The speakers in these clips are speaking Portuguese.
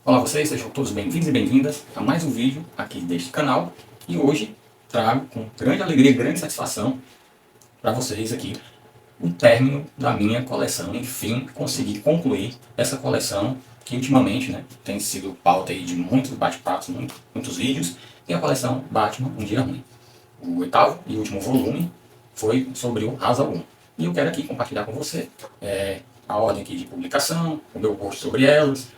Olá vocês, sejam todos bem-vindos e bem-vindas a mais um vídeo aqui deste canal. E hoje trago com grande alegria e grande satisfação para vocês aqui o término da minha coleção. Enfim, consegui concluir essa coleção que ultimamente tem sido pauta aí de muitos bate-papos, muitos vídeos, e a coleção Batman Um Dia Ruim. O oitavo e último volume foi sobre o Ra's al Ghul. E eu quero aqui compartilhar com você a ordem aqui de publicação, o meu post sobre elas,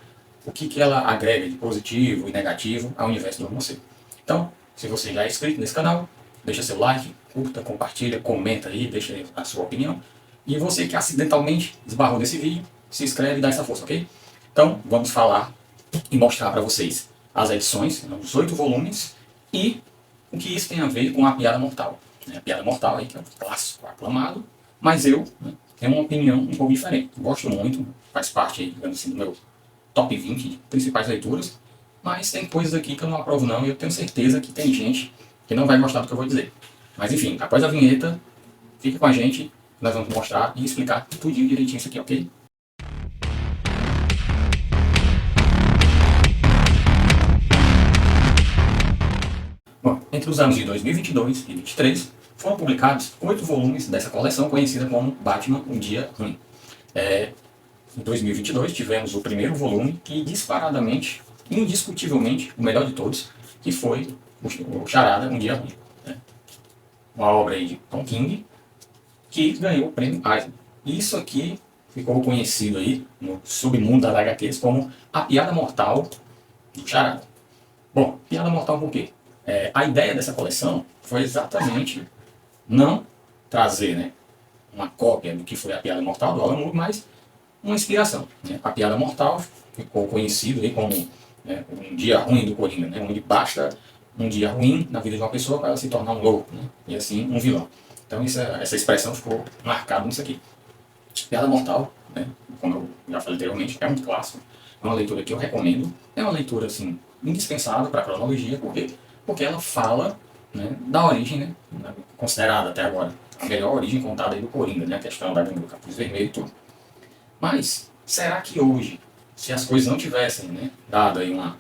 o que ela agrega de positivo e negativo ao universo do morcego. Então, se você já é inscrito nesse canal, deixa seu like, curta, compartilha, comenta aí, deixa aí a sua opinião. E você que acidentalmente esbarrou nesse vídeo, se inscreve e dá essa força, ok? Então, vamos falar e mostrar para vocês as edições, os 8 volumes, e o que isso tem a ver com a Piada Mortal. A Piada Mortal aí, que é um clássico aclamado, mas eu tenho uma opinião um pouco diferente. Gosto muito, faz parte aí, digamos assim, do meu top 20 de principais leituras, mas tem coisas aqui que eu não aprovo não, e eu tenho certeza que tem gente que não vai gostar do que eu vou dizer. Mas enfim, após a vinheta, fica com a gente, nós vamos mostrar e explicar tudinho direitinho isso aqui, ok? Bom, entre os anos de 2022 e 2023, foram publicados 8 volumes dessa coleção conhecida como Batman Um Dia Ruim. Em 2022 tivemos o primeiro volume que disparadamente, indiscutivelmente, o melhor de todos, que foi o Charada Um Dia Ruim. Uma obra aí de Tom King, que ganhou o prêmio Eisner. Isso aqui ficou conhecido aí no submundo das HQs como a Piada Mortal do Charada. Bom, Piada Mortal por quê? A ideia dessa coleção foi exatamente não trazer uma cópia do que foi a Piada Mortal do Alan Moore, mas uma inspiração. A Piada Mortal ficou conhecido aí como um dia ruim do Coringa, onde basta um dia ruim na vida de uma pessoa para ela se tornar um louco, e assim um vilão. Então essa expressão ficou marcada nisso aqui. Piada Mortal, como eu já falei anteriormente, é um clássico, é uma leitura que eu recomendo, é uma leitura assim, indispensável para a cronologia, porque ela fala da origem, considerada até agora a melhor origem contada aí do Coringa, a questão da gangue do capuz vermelho e tudo. Mas, será que hoje, se as coisas não tivessem dado aí uma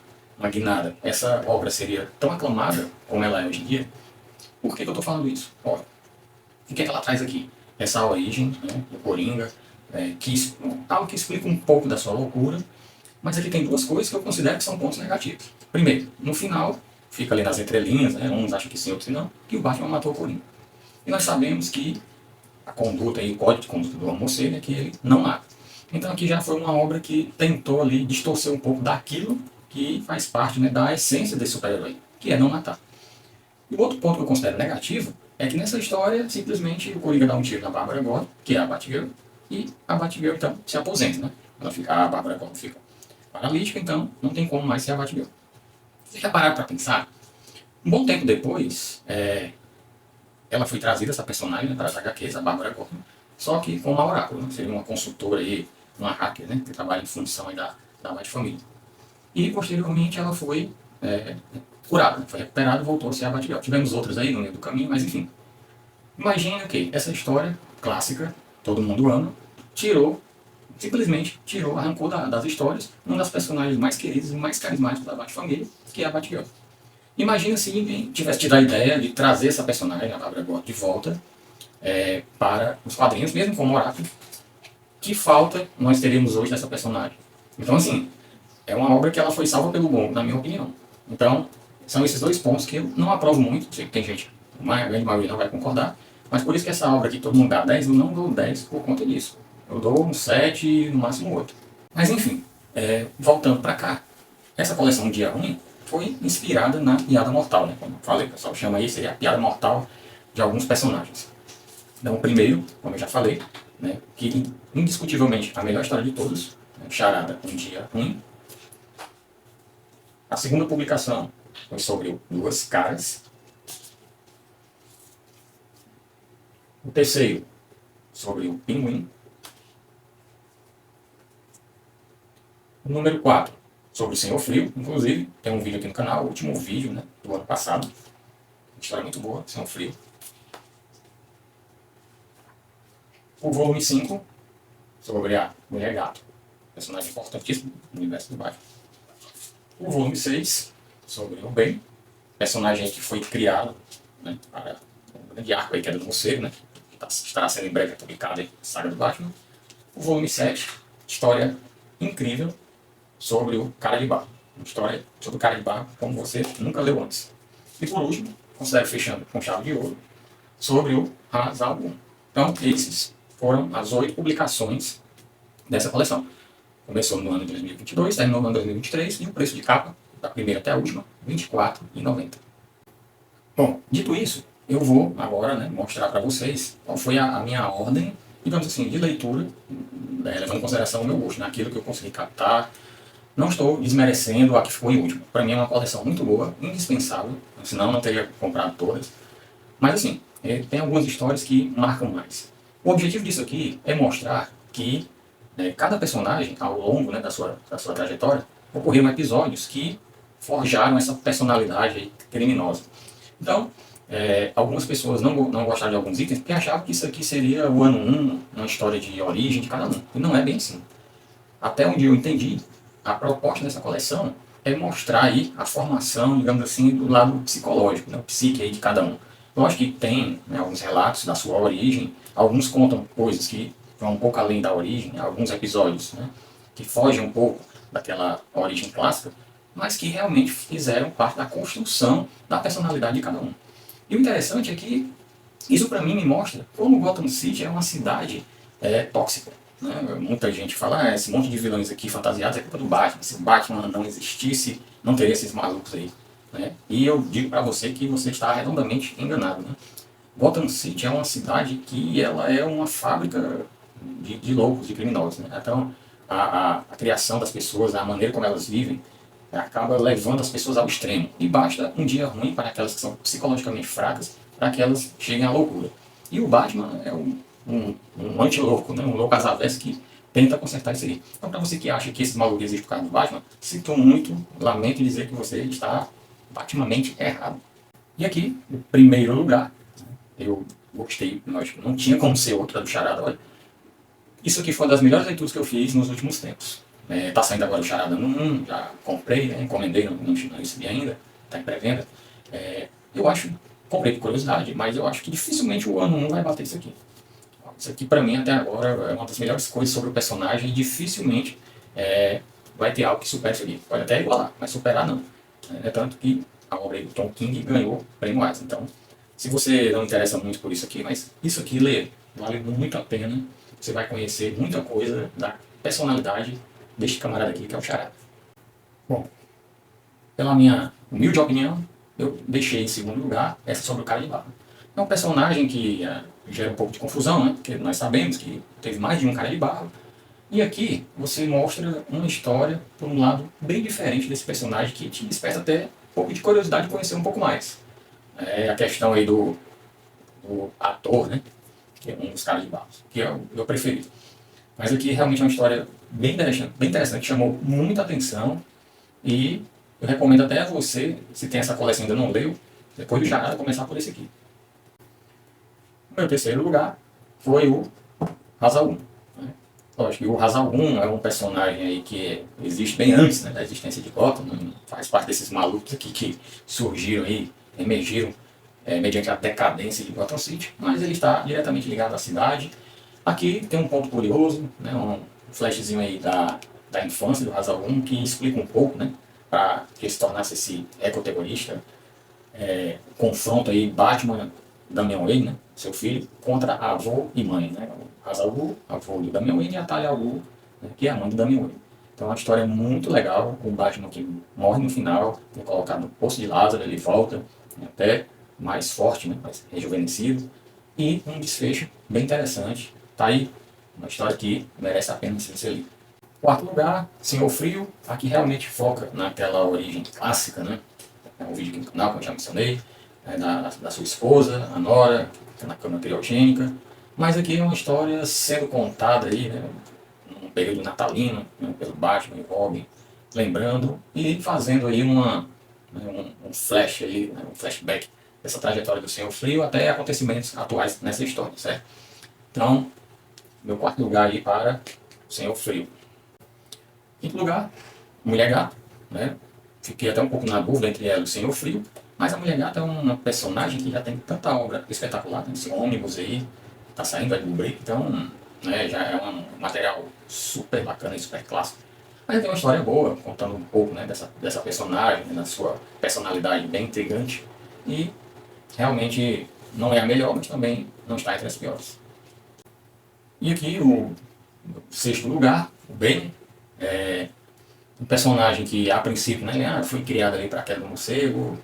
guinada, essa obra seria tão aclamada como ela é hoje em dia? Por que eu estou falando isso? Olha, o que ela traz aqui? Essa origem do Coringa, algo que explica um pouco da sua loucura, mas aqui tem duas coisas que eu considero que são pontos negativos. Primeiro, no final, fica ali nas entrelinhas, uns acham que sim, outros não, que o Batman matou o Coringa. E nós sabemos que a conduta e o código de conduta do morcego é que ele não mata. Então aqui já foi uma obra que tentou ali distorcer um pouco daquilo que faz parte da essência desse super-herói, que é não matar. E o outro ponto que eu considero negativo é que nessa história, simplesmente o Coringa dá um tiro na Bárbara Gordon, que é a Batgirl, e a Batgirl então se aposenta, a Bárbara Gordon fica paralítica, então não tem como mais ser a Batgirl. Você já pararam para pensar? Um bom tempo depois, ela foi trazida, essa personagem, para as HQs, a Bárbara Gordon, só que com uma oráculo, seria uma consultora aí, uma hacker, que trabalha em função aí da Bat-família. E posteriormente ela foi curada, foi recuperada e voltou a ser a Batgirl. Tivemos outras aí no meio do caminho, mas enfim. Imagine que essa história clássica, todo mundo ama, simplesmente tirou, arrancou das histórias uma das personagens mais queridas e mais carismáticas da Bat-família, que é a Batgirl. Imagina se ninguém tivesse tido a ideia de trazer essa personagem, a Bárbara Gordon, de volta para os quadrinhos, mesmo como oráculo. Que falta nós teríamos hoje dessa personagem? Então, assim, é uma obra que ela foi salva pelo bom, na minha opinião. Então, são esses dois pontos que eu não aprovo muito. Sei que tem gente, a grande maioria não vai concordar, mas por isso que essa obra aqui todo mundo dá 10, eu não dou 10 por conta disso. Eu dou um 7, no máximo 8. Mas enfim, voltando para cá, essa coleção Um Dia Ruim foi inspirada na Piada Mortal, como eu falei, o pessoal chama aí, seria a Piada Mortal de alguns personagens. Então, o primeiro, como eu já falei, que indiscutivelmente a melhor história de todos, Charada Um Dia Ruim. A segunda publicação foi sobre o Duas Caras. O terceiro, sobre o Pinguim. O número 4, sobre o Senhor Frio. Inclusive, tem um vídeo aqui no canal, o último vídeo do ano passado. Uma história muito boa, Senhor Frio. O volume 5, sobre a Mulher Gato, personagem importantíssimo no universo do Batman. O volume 6 sobre o Ben, personagem que foi criado, né, para o grande arco aí, que é do Morcego, né, que estará sendo em breve publicado aí, a saga do Batman. O volume 7, história incrível sobre o Cara de Barro. Uma história sobre o Cara de Barro como você nunca leu antes. E por último, considero fechando com chave de ouro, sobre o Ra's al Ghul. Então, esses foram as 8 publicações dessa coleção. Começou no ano de 2022, terminou no ano de 2023 e o preço de capa, da primeira até a última, R$ 24,90. Bom, dito isso, eu vou agora, né, mostrar para vocês qual foi a minha ordem, digamos assim, de leitura, né, levando em consideração o meu gosto, naquilo que eu consegui captar. Não estou desmerecendo a que ficou em último. Para mim é uma coleção muito boa, indispensável, senão eu não teria comprado todas. Mas assim, tem algumas histórias que marcam mais. O objetivo disso aqui é mostrar que cada personagem, ao longo, né, da sua trajetória, ocorreram episódios que forjaram essa personalidade aí criminosa. Então, algumas pessoas não gostaram de alguns itens porque achavam que isso aqui seria o ano 1, uma história de origem de cada um. E não é bem assim. Até onde eu entendi, a proposta dessa coleção é mostrar aí a formação, digamos assim, do lado psicológico, né, o psique aí de cada um. Lógico que tem, né, alguns relatos da sua origem, alguns contam coisas que vão um pouco além da origem, alguns episódios, né, que fogem um pouco daquela origem clássica, mas que realmente fizeram parte da construção da personalidade de cada um. E o interessante é que isso para mim me mostra como Gotham City é uma cidade tóxica. Né? Muita gente fala, esse monte de vilões aqui fantasiados é culpa do Batman. Se o Batman não existisse, não teria esses malucos aí. Né? E eu digo para você que você está redondamente enganado. Né? Gotham City é uma cidade que ela é uma fábrica de loucos, de criminosos. Né? Então, a criação das pessoas, a maneira como elas vivem, acaba levando as pessoas ao extremo. E basta um dia ruim para aquelas que são psicologicamente fracas, para que elas cheguem à loucura. E o Batman é um anti-louco, né? Um louco às avessas que tenta consertar isso aí. Então, para você que acha que esse maluco existe por causa do Batman, sinto muito, lamento dizer que você está batimamente errado. E aqui, em primeiro lugar, eu gostei, lógico, não tinha como ser outra do Charada, olha. Isso aqui foi uma das melhores leituras que eu fiz nos últimos tempos. Tá saindo agora o Charada no 1, já comprei, né, encomendei, não recebi ainda, está em pré-venda. Eu acho, comprei por curiosidade, mas eu acho que dificilmente o ano 1 vai bater isso aqui. Isso aqui para mim até agora é uma das melhores coisas sobre o personagem e dificilmente vai ter algo que supere isso aqui. Pode até igualar, mas superar não. É tanto que a obra do Tom King ganhou prêmio Eisner. Então, se você não interessa muito por isso aqui, mas isso aqui, lê, vale muito a pena. Você vai conhecer muita coisa da personalidade deste camarada aqui, que é o Charada. Bom, pela minha humilde opinião, eu deixei em segundo lugar essa sobre o Cara de Barro. É um personagem que gera um pouco de confusão, né? Porque nós sabemos que teve mais de um Cara de Barro. E aqui você mostra uma história por um lado bem diferente desse personagem que te desperta até um pouco de curiosidade de conhecer um pouco mais. A questão aí do ator, né? Que é um dos Caras de Barro, que é o meu preferido. Mas aqui realmente é uma história bem interessante, chamou muita atenção e eu recomendo até a você, se tem essa coleção e ainda não leu, depois do Charada, começar por esse aqui. O meu terceiro lugar foi o Ra's al Ghul. Né? Lógico que o Ra's al Ghul é um personagem aí que existe bem antes, né, da existência de Gotham, faz parte desses malucos aqui que surgiram aí, emergiram mediante a decadência de Gotham City, mas ele está diretamente ligado à cidade. Aqui tem um ponto curioso, né, um flashzinho aí da infância do Ra's al Ghul, que explica um pouco, né, para que ele se tornasse esse ecoterrorista, confronto aí Batman, Damian Wayne, né, seu filho, contra avô e mãe, né, o Ra's al Ghul, avô do Damian Wayne, e a Talia al Ghul, né, que é a mãe do Damian Wayne. Então é uma história muito legal, o Batman que morre no final, é colocado no Poço de Lázaro, ele volta, né, até mais forte, né, mais rejuvenescido, e um desfecho bem interessante. Tá aí uma história que merece a pena ser lida. Quarto lugar, Senhor Frio, aqui realmente foca naquela origem clássica, né? É um vídeo aqui no canal, como eu já mencionei, da sua esposa, a Nora, que é na cama criogênica. Mas aqui é uma história sendo contada aí, né, num período natalino, né, pelo Batman e Robin, lembrando e fazendo aí um flash aí, né, um flashback dessa trajetória do Senhor Frio até acontecimentos atuais nessa história, certo? Então, meu quarto lugar aí para o Senhor Frio. Quinto lugar, Mulher Gato, né? fiquei até um pouco na dúvida entre ela e o Senhor Frio, mas a Mulher Gato é uma personagem que já tem tanta obra espetacular, né? Esse ônibus aí, tá saindo aí do break, então né, já é um material super bacana e super clássico. Mas tem uma história boa, contando um pouco né, dessa personagem, né, da sua personalidade bem intrigante. E realmente não é a melhor, mas também não está entre as piores. E aqui o sexto lugar, o Ben, é um personagem que a princípio né, foi criado ali para quebrar o morcego.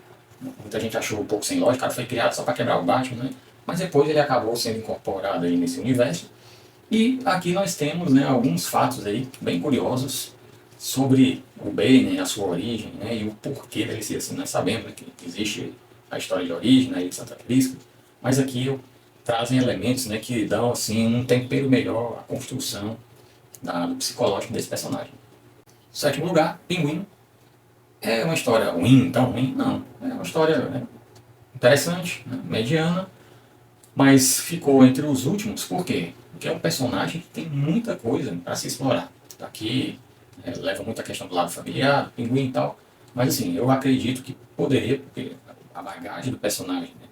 Muita gente achou um pouco sem lógica, o cara foi criado só para quebrar o Batman, né? Mas depois ele acabou sendo incorporado aí nesse universo. E aqui nós temos né, alguns fatos aí bem curiosos sobre o Bane, a sua origem né, e o porquê dele ser assim. Nós sabemos né, que existe a história de origem né, de Santa Crisca, mas aqui trazem elementos né, que dão assim, um tempero melhor à construção do psicológico desse personagem. Sétimo lugar, Pinguim. É uma história ruim, tão ruim? Não. É uma história né, interessante, né, mediana, mas ficou entre os últimos, por quê? Porque é um personagem que tem muita coisa para se explorar. Aqui leva muita questão do lado familiar, Pinguim e tal, mas assim, eu acredito que poderia, porque a bagagem do personagem né,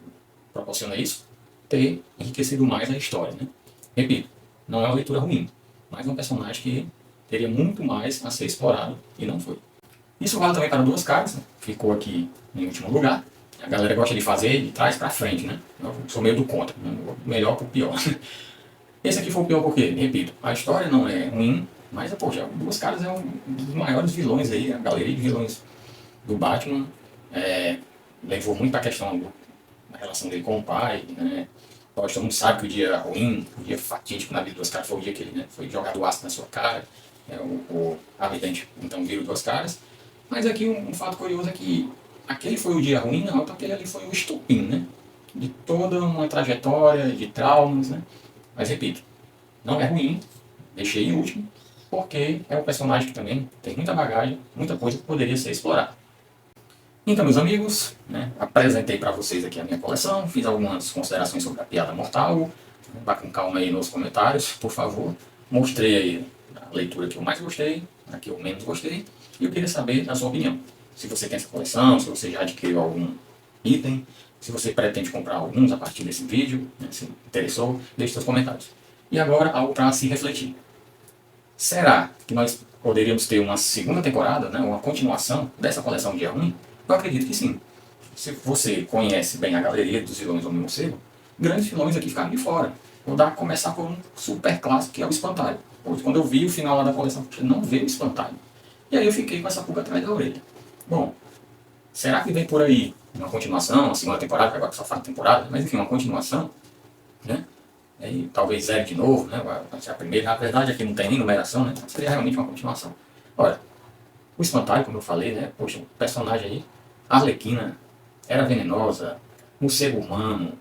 proporciona isso, ter enriquecido mais a história. Né? Repito, não é uma leitura ruim, mas é um personagem que teria muito mais a ser explorado e não foi. Isso vale também para Duas Caras, né? Ficou aqui em último lugar. A galera gosta de fazer de trás para frente, né? Eu sou meio do contra, né? Melhor para o pior. Esse aqui foi o pior porque, repito, a história não é ruim, mas, poxa, Duas Caras é um dos maiores vilões aí, a galeria de vilões do Batman. Levou muito a questão da relação dele com o pai, né? Todo mundo sabe que o dia ruim, o dia fatídico na vida de Duas Caras foi o dia que ele né, foi jogado ácido na sua cara. A vidente, então, vira Duas Caras. Mas aqui um fato curioso é que aquele foi o dia ruim, não, porque aquele ali foi o estupim, né? De toda uma trajetória de traumas, né? Mas repito, não é ruim, deixei em último, porque é um personagem que também tem muita bagagem, muita coisa que poderia ser explorada. Então, meus amigos, né, apresentei para vocês aqui a minha coleção, fiz algumas considerações sobre a Piada Mortal, vá com calma aí nos comentários, por favor. Mostrei aí a leitura que eu mais gostei, a que eu menos gostei, e eu queria saber a sua opinião. Se você tem essa coleção, se você já adquiriu algum item, se você pretende comprar alguns a partir desse vídeo, né, se interessou, deixe seus comentários. E agora, algo para se refletir. Será que nós poderíamos ter uma segunda temporada, né, uma continuação dessa coleção Dia Ruim? Eu acredito que sim. Se você conhece bem a galeria dos vilões do Homem-Morcego, grandes vilões aqui ficaram de fora. Vou começar por um super clássico que é o Espantalho. Quando eu vi o final lá da coleção, eu não veio o Espantalho. E aí eu fiquei com essa pulga atrás da orelha. Bom, será que vem por aí uma continuação, uma segunda temporada, que agora só fala temporada, mas enfim, uma continuação, né? E talvez zero de novo, né? Vai ser a primeira. Na verdade aqui não tem nem numeração, né? Então seria realmente uma continuação. Olha, o Espantalho, como eu falei, né? Poxa, o personagem aí, Arlequina, Era Venenosa, Morcego Humano,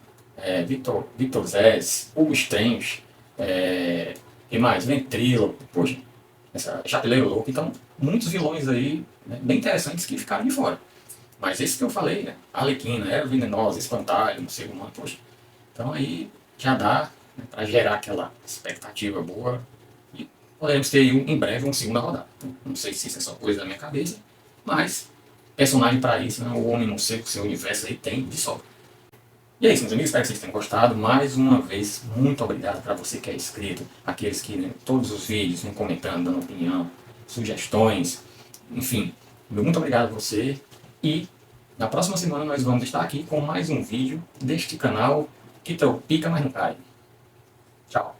Victor Zez, Hugo Strange, e mais? Ventríloco, poxa, Chapeleiro Louco. Então, muitos vilões aí né, bem interessantes que ficaram de fora. Mas esse que eu falei, né? Arlequina, Era Venenosa, Espantalho, Morcego Humano, poxa. Então aí já dá né, para gerar aquela expectativa boa e podemos ter aí, em breve uma segunda rodada. Não sei se isso é só coisa da minha cabeça, mas personagem para isso, né? O Homem Morcego, seu universo aí tem de sobra. E é isso, meus amigos, espero que vocês tenham gostado. Mais uma vez, muito obrigado para você que é inscrito, aqueles que, né, todos os vídeos, né, comentando, dando opinião, sugestões, enfim. Muito obrigado a você e na próxima semana nós vamos estar aqui com mais um vídeo deste canal que tropica, mas não cai. Tchau.